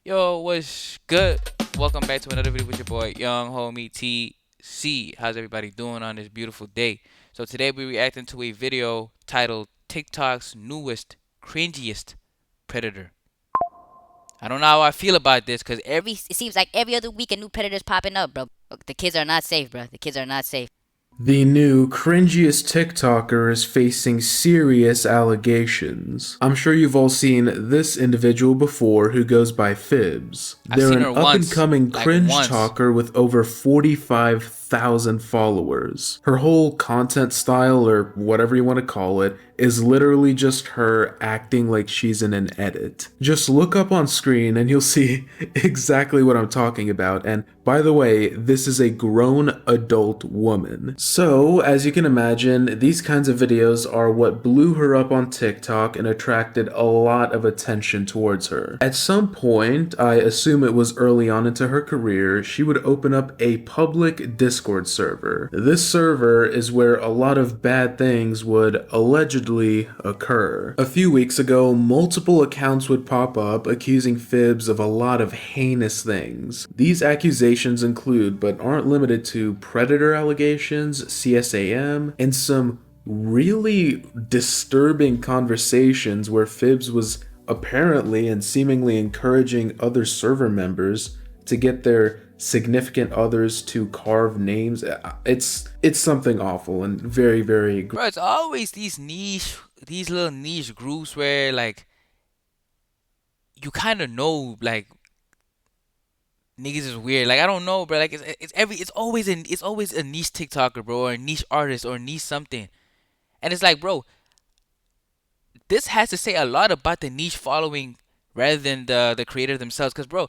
Yo, what's good? Welcome back to another video with your boy, Young Homie TC. How's everybody doing on this beautiful day? So today we're reacting to a video titled TikTok's newest, cringiest predator. I don't know how I feel about this because It seems like every other week a new predator's popping up, bro. The kids are not safe, bro. The kids are not safe. The new cringiest TikToker is facing serious allegations. I'm sure you've all seen this individual before who goes by Phibz. I've They're seen an her up and once, coming like cringe once. talker with over 45,000 followers. Her whole content style, or whatever you want to call it, is literally just her acting like she's in an edit. Just look up on screen and you'll see exactly what I'm talking about. And by the way, this is a grown adult woman. So, as you can imagine, these kinds of videos are what blew her up on TikTok and attracted a lot of attention towards her. At some point, I assume it was early on into her career, she would open up a public Discord server. This server is where a lot of bad things would allegedly occur. A few weeks ago, multiple accounts would pop up accusing Phibz of a lot of heinous things. These accusations include, but aren't limited to, predator allegations, CSAM, and some really disturbing conversations where Phibz was apparently and seemingly encouraging other server members to get their significant others to carve names. It's something awful and very Bro, it's always these little niche groups where like you kind of know like niggas is weird. Like I don't know, bro. Like it's always a niche TikToker, bro, or a niche artist or a niche something. And it's like, bro, this has to say a lot about the niche following rather than the creator themselves. Cause bro,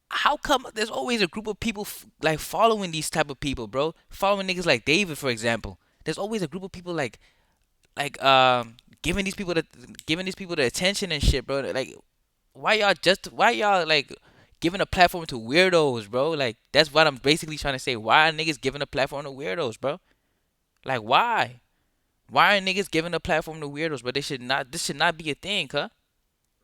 how come there's always a group of people like following these type of people, bro? Following niggas like David, for example. There's always a group of people like giving these people the attention and shit, bro. Like why y'all like giving a platform to weirdos, bro? Like that's what I'm basically trying to say. Why are niggas giving a platform to weirdos, bro? Like why? Why are niggas giving a platform to weirdos? But this should not be a thing, huh?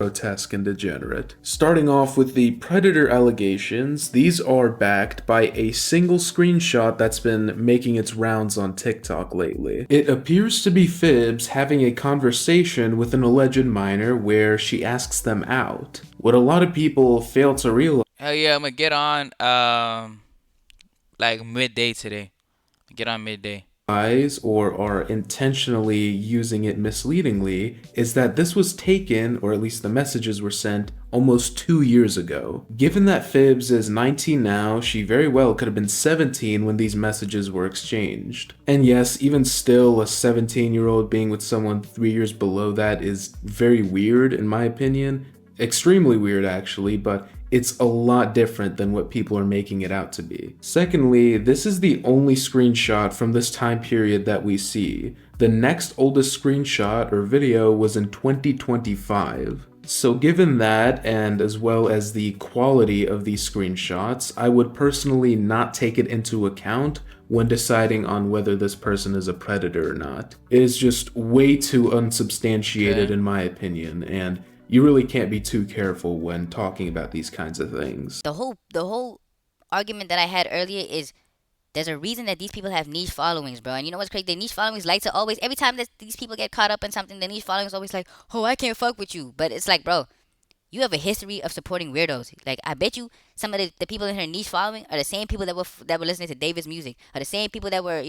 grotesque and degenerate. Starting off with the predator allegations, these are backed by a single screenshot that's been making its rounds on TikTok lately. It appears to be Phibz having a conversation with an alleged minor where she asks them out. What a lot of people fail to realize Hell yeah, I'm gonna get on like midday today. Get on midday. or are intentionally using it misleadingly is that this was taken, or at least the messages were sent, almost 2 years ago. Given that Phibz is 19 now, she very well could have been 17 when these messages were exchanged. And yes, even still, a 17-year-old being with someone 3 years below that is very weird in my opinion. Extremely weird actually, but it's a lot different than what people are making it out to be. Secondly, this is the only screenshot from this time period that we see. The next oldest screenshot or video was in 2025. So given that, and as well as the quality of these screenshots, I would personally not take it into account when deciding on whether this person is a predator or not. It is just way too unsubstantiated Okay. in my opinion, and you really can't be too careful when talking about these kinds of things. The whole argument that I had earlier is there's a reason that these people have niche followings, bro. And you know what's crazy? The niche followings like to always every time that these people get caught up in something, the niche following is always like, oh, I can't fuck with you. But it's like, bro, you have a history of supporting weirdos. Like I bet you some of the people in her niche following are the same people that were listening to David's music, are the same people that were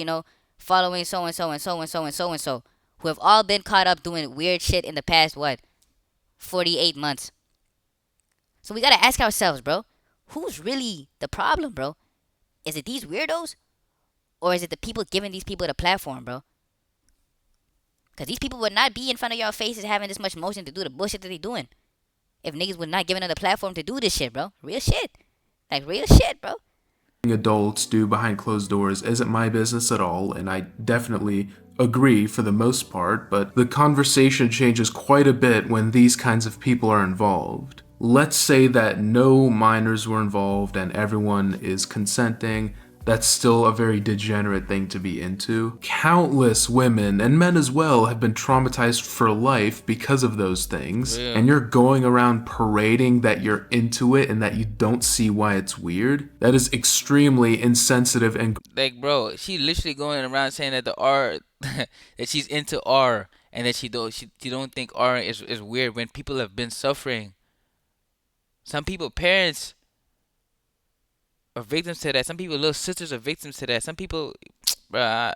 following so and so and so and so and so and so, who have all been caught up doing weird shit in the past 48 months. So we gotta ask ourselves, bro, who's really the problem, bro? Is it these weirdos? Or is it the people giving these people the platform, bro? Because these people would not be in front of your faces having this much motion to do the bullshit that they doing if niggas would not giving them the platform to do this shit, bro. Real shit. Like, real shit, bro. Adults do behind closed doors isn't my business at all, and I definitely agree for the most part, but the conversation changes quite a bit when these kinds of people are involved. Let's say that no minors were involved and everyone is consenting. that's still a very degenerate thing to be into. Countless women and men as well have been traumatized for life because of those things. And Real. you're going around parading that you're into it and that you don't see why it's weird. That is extremely insensitive and Like, bro, she literally going around saying that the R that she's into R and that she don't think R is weird when people have been suffering. Some people parents are victims to that. Some people little sisters are victims to that. Some people, bro,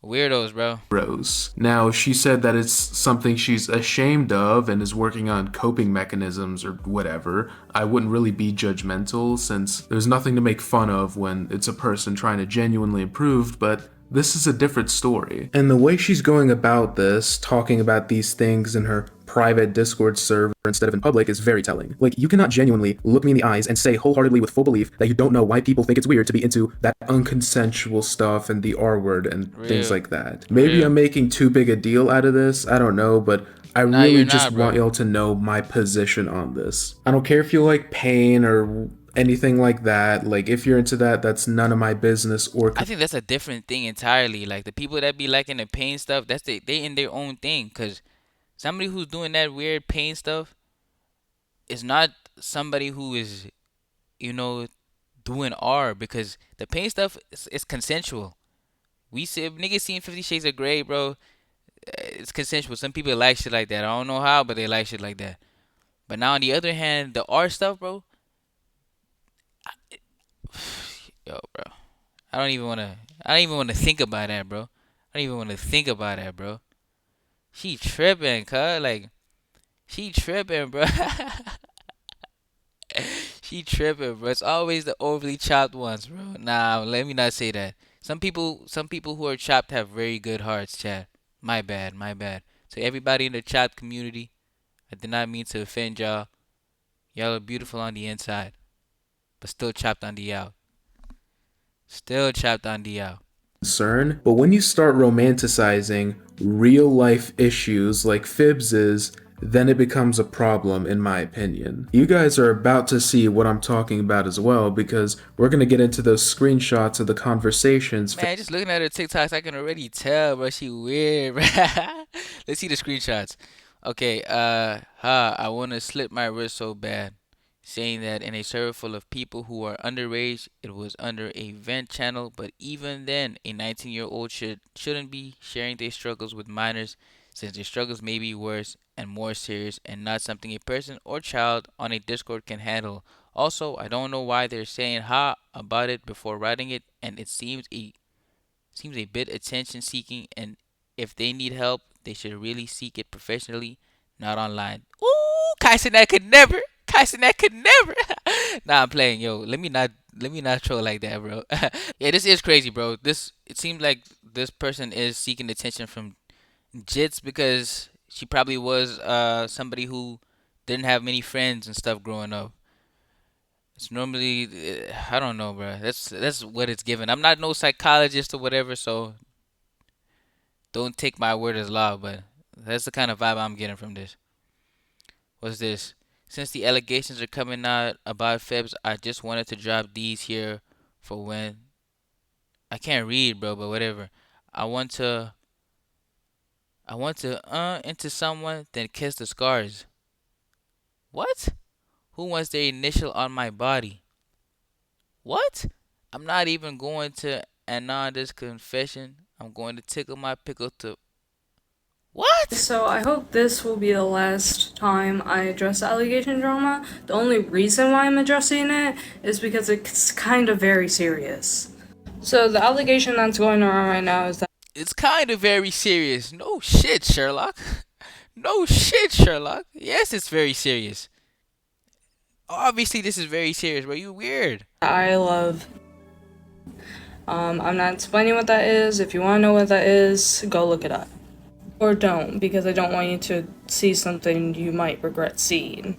weirdos, bro. gross. Now, she said that it's something she's ashamed of and is working on coping mechanisms or whatever. I wouldn't really be judgmental since there's nothing to make fun of when it's a person trying to genuinely improve, but this is a different story. And the way she's going about this, talking about these things in her private Discord server instead of in public, is very telling. Like, you cannot genuinely look me in the eyes and say wholeheartedly with full belief that you don't know why people think it's weird to be into that unconsensual stuff and the R word and things Real. like that. Maybe Real. I'm making too big a deal out of this, I don't know, but I Nah, really you're just not, bro. want y'all to know my position on this. I don't care if you like pain or anything like that. Like, if you're into that, that's none of my business or I think that's a different thing entirely. Like the people that be liking the pain stuff, they in their own thing. Cause somebody who's doing that weird pain stuff is not somebody who is, you know, doing R because the pain stuff is consensual. We see if niggas seen 50 Shades of Grey, bro. It's consensual. Some people like shit like that. I don't know how, but they like shit like that. But now on the other hand, the R stuff, bro. Yo, bro. I don't even wanna. I don't even wanna think about that, bro. I don't even wanna think about that, bro. She tripping, cuz like she tripping, bro. She tripping, bro. It's always the overly chopped ones, bro. Nah, let me not say that. Some people who are chopped have very good hearts, Chad. My bad, my bad. So everybody in the chopped community, I did not mean to offend y'all. Y'all are beautiful on the inside, but still chopped on the out. Still chopped on the out. concern, but when you start romanticizing real life issues like Phibs is, then it becomes a problem, in my opinion. You guys are about to see what I'm talking about as well, because we're gonna get into those screenshots of the conversations. Man, just looking at her TikToks, I can already tell, bro. She weird, bro. Let's see the screenshots. Okay, I wanna slip my wrist so bad. Saying that in a server full of people who are underage, it was under a vent channel, but even then, a 19-year-old shouldn't be sharing their struggles with minors, since their struggles may be worse and more serious and not something a person or child on a Discord can handle. Also, I don't know why they're saying ha about it before writing it, and it seems a bit attention seeking, and if they need help, they should really seek it professionally, not online. Ooh, Kyson, that could never. Kyson, that could never. Nah, I'm playing. Yo, let me not troll like that, bro. Yeah, this is crazy, bro. It seems like this person is seeking attention from Jits because she probably was somebody who didn't have many friends and stuff growing up. It's normally I don't know, bro. That's what it's given. I'm not no psychologist or whatever, so don't take my word as law, but that's the kind of vibe I'm getting from this. What's this? Since the allegations are coming out about Phibs, I just wanted to drop these here for when I can't read, bro, but whatever. I want to into someone then kiss the scars. What? Who wants their initial on my body? What? I'm not even going to anon this confession. I'm going to tickle my pickle to what? So I hope this will be the last time I address allegation drama. The only reason why I'm addressing it is because it's kind of very serious. So the allegation that's going around right now is that It's kind of very serious. No shit, Sherlock. No shit, Sherlock. Yes, it's very serious. Obviously, this is very serious, bro. You weird. I love. I'm not explaining what that is. If you want to know what that is, go look it up. Or don't, because I don't want you to see something you might regret seeing.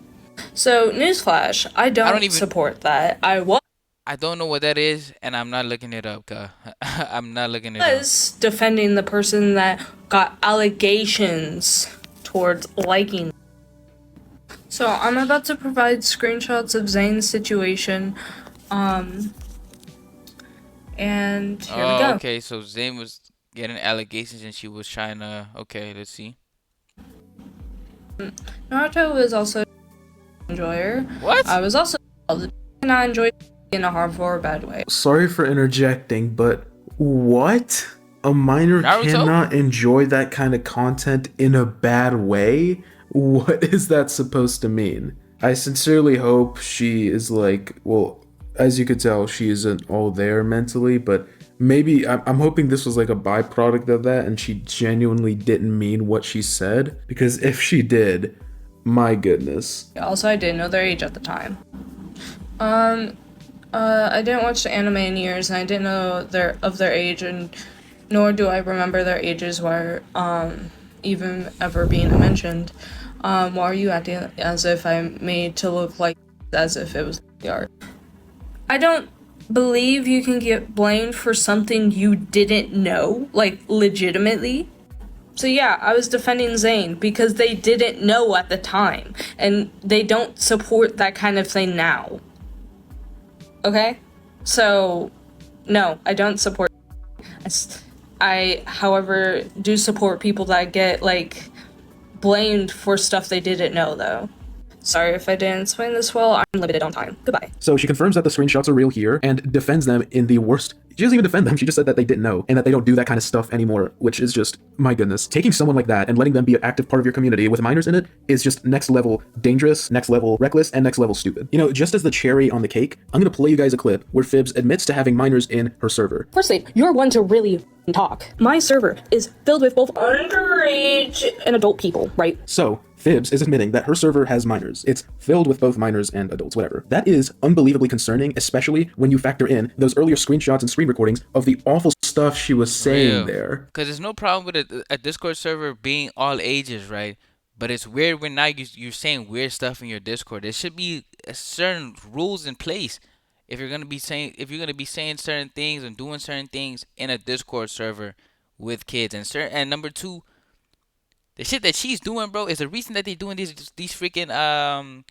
So, newsflash, I don't even- support that. I don't know what that is, and I'm not looking it up, cuz. I'm not looking it up. Was defending the person that got allegations towards liking. So I'm about to provide screenshots of Zane's situation. And here we Oh, go. okay. So Zayn was getting allegations and she was trying to. Okay, let's see. Naruto was also an enjoyer. I What? was also not enjoy in a harmful or bad way. Sorry for interjecting, but what? A minor Naruto? cannot enjoy that kind of content in a bad way? What is that supposed to mean? I sincerely hope she is like, well, as you could tell, she isn't all there mentally, but maybe I'm hoping this was like a byproduct of that and she genuinely didn't mean what she said. Because if she did, my goodness. Also, I didn't know their age at the time. I didn't watch the anime in years, and I didn't know their age, and nor do I remember their ages were even ever being mentioned. Why are you acting as if I'm made to look like as if it was the art? I don't believe you can get blamed for something you didn't know, like legitimately. So yeah, I was defending Zayn because they didn't know at the time, and they don't support that kind of thing now. Okay? So, no, I don't support. However, do support people that get, like, blamed for stuff they didn't know, though. Sorry if I didn't explain this well, I'm limited on time. Goodbye. So she confirms that the screenshots are real here and defends them in the worst. She doesn't even defend them. She just said that they didn't know and that they don't do that kind of stuff anymore, which is just, my goodness. Taking someone like that and letting them be an active part of your community with minors in it is just next level dangerous, next level reckless, and next level stupid. You know, just as the cherry on the cake, I'm gonna play you guys a clip where Phibz admits to having minors in her server. Firstly, you're one to really talk. My server is filled with both underage and adult people, right? So, Phibz is admitting that her server has minors. It's filled with both minors and adults, whatever. That is unbelievably concerning, especially when you factor in those earlier screenshots and screen recordings of the awful stuff she was saying there. Because there's no problem with a Discord server being all ages, right? But it's weird when now you're saying weird stuff in your Discord. There should be certain rules in place if you're gonna be saying certain things and doing certain things in a Discord server with kids and number two, the shit that she's doing, bro, is the reason that they're doing these freaking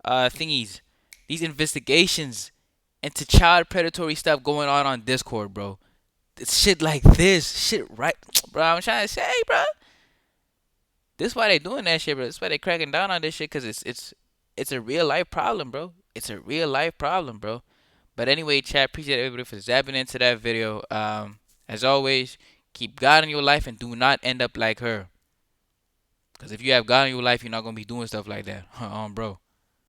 thingies, these investigations into child predatory stuff going on Discord, bro. It's shit like this, shit right, bro. I'm trying to say, bro. This why they doing that shit, bro. This why they cracking down on this shit, cause it's a real life problem, bro. It's a real life problem, bro. But anyway, chat, appreciate everybody for zapping into that video. As always, keep God in your life and do not end up like her. Cause if you have God in your life, you're not gonna be doing stuff like that, bro.